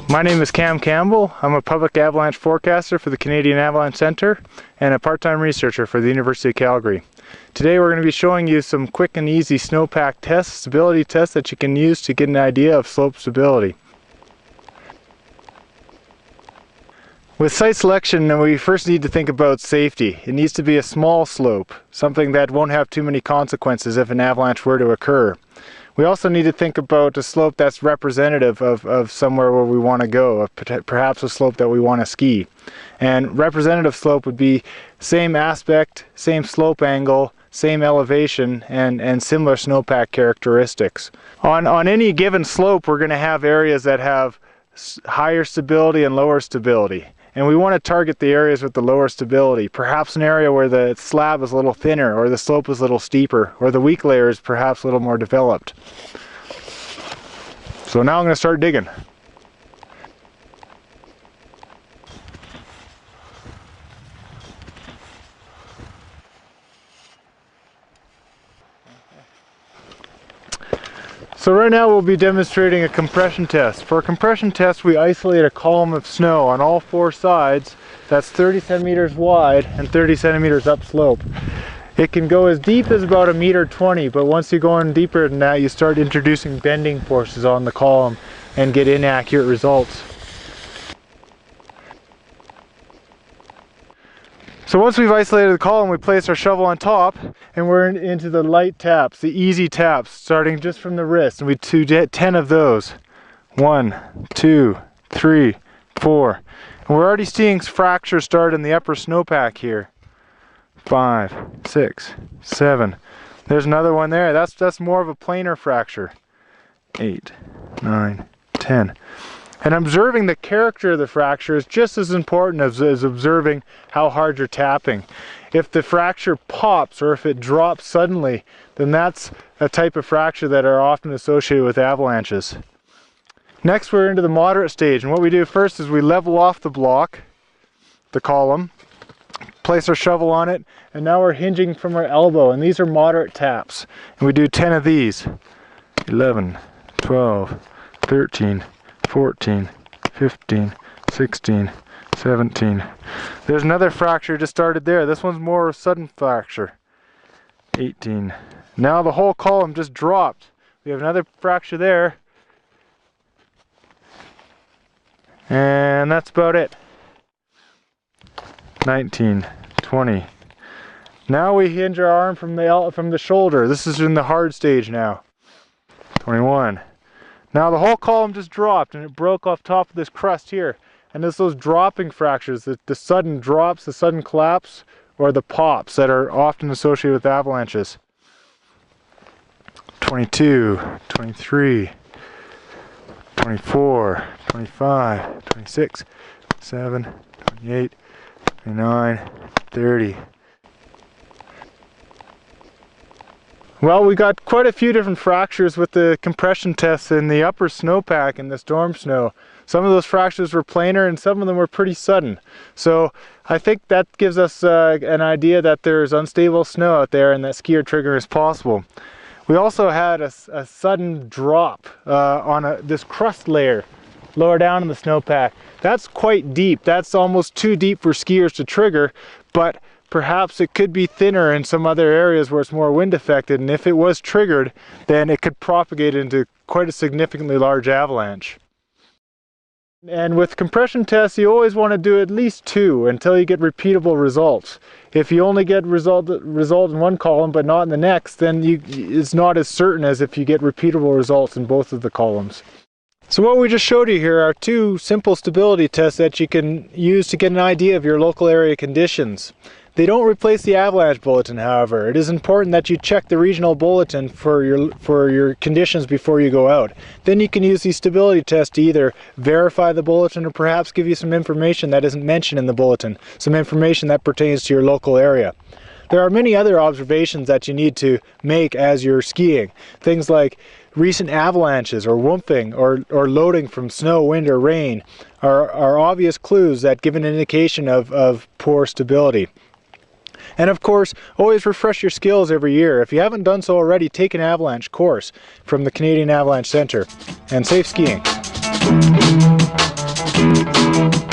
My name is Cam Campbell. I'm a public avalanche forecaster for the Canadian Avalanche Centre and a part-time researcher for the University of Calgary. Today we're going to be showing you some quick and easy snowpack tests, stability tests that you can use to get an idea of slope stability. With site selection, we first need to think about safety. It needs to be a small slope, something that won't have too many consequences if an avalanche were to occur. We also need to think about a slope that's representative of somewhere where we want to go, perhaps a slope that we want to ski. And representative slope would be same aspect, same slope angle, same elevation, and similar snowpack characteristics. On any given slope, we're going to have areas that have higher stability and lower stability. And we want to target the areas with the lower stability, perhaps an area where the slab is a little thinner, or the slope is a little steeper, or the weak layer is perhaps a little more developed. So now I'm going to start digging. So right now we'll be demonstrating a compression test. For a compression test, we isolate a column of snow on all four sides that's 30 centimeters wide and 30 centimeters upslope. It can go as deep as about 1.20 meters, but once you go in deeper than that, you start introducing bending forces on the column and get inaccurate results. So once we've isolated the column, we place our shovel on top and we're into the light taps, the easy taps, starting just from the wrist. And we do 10 of those. 1, 2, 3, 4. And we're already seeing fractures start in the upper snowpack here. 5, 6, 7. There's another one there. That's more of a planar fracture. 8, 9, 10. And observing the character of the fracture is just as important as observing how hard you're tapping. If the fracture pops or if it drops suddenly, then that's a type of fracture that are often associated with avalanches. Next, we're into the moderate stage, and what we do first is we level off the block, the column, place our shovel on it, and now we're hinging from our elbow, and these are moderate taps. And we do 10 of these. 11, 12, 13, 14, 15, 16, 17. There's another fracture just started there. This one's more a sudden fracture. 18. Now the whole column just dropped. We have another fracture there. And that's about it. 19, 20. Now we hinge our arm from the shoulder. This is in the hard stage now. 21. Now the whole column just dropped and it broke off top of this crust here. And it's those dropping fractures, the sudden drops, the sudden collapse, or the pops that are often associated with avalanches. 22, 23, 24, 25, 26, 27, 28, 29, 30. Well, we got quite a few different fractures with the compression tests in the upper snowpack and the storm snow. Some of those fractures were planar and some of them were pretty sudden. So I think that gives us an idea that there's unstable snow out there and that skier trigger is possible. We also had a sudden drop on this crust layer lower down in the snowpack. That's quite deep. That's almost too deep for skiers to trigger, but perhaps it could be thinner in some other areas where it's more wind affected, and if it was triggered, then it could propagate into quite a significantly large avalanche. And with compression tests, you always want to do at least 2 until you get repeatable results. If you only get result in one column but not in the next, then it's not as certain as if you get repeatable results in both of the columns. So what we just showed you here are 2 simple stability tests that you can use to get an idea of your local area conditions. They don't replace the avalanche bulletin, however. It is important that you check the regional bulletin for your conditions before you go out. Then you can use these stability tests to either verify the bulletin or perhaps give you some information that isn't mentioned in the bulletin, some information that pertains to your local area. There are many other observations that you need to make as you're skiing. Things like recent avalanches or whooping or loading from snow, wind or rain are obvious clues that give an indication of poor stability. And of course, always refresh your skills every year. If you haven't done so already, take an avalanche course from the Canadian Avalanche Centre. And safe skiing. Bye.